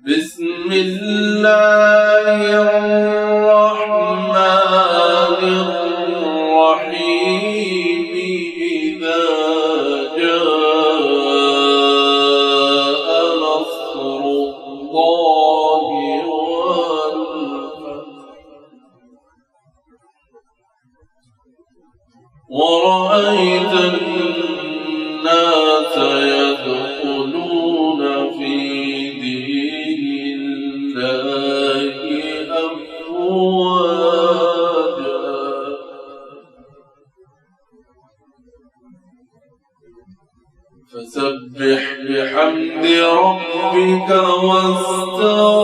بسم الله الرحمن الرحيم إذا جاء نصر الله والفتح ورأيت الناس يدخلون في دين الله أفواجا فسبح بحمد ربك واستغفره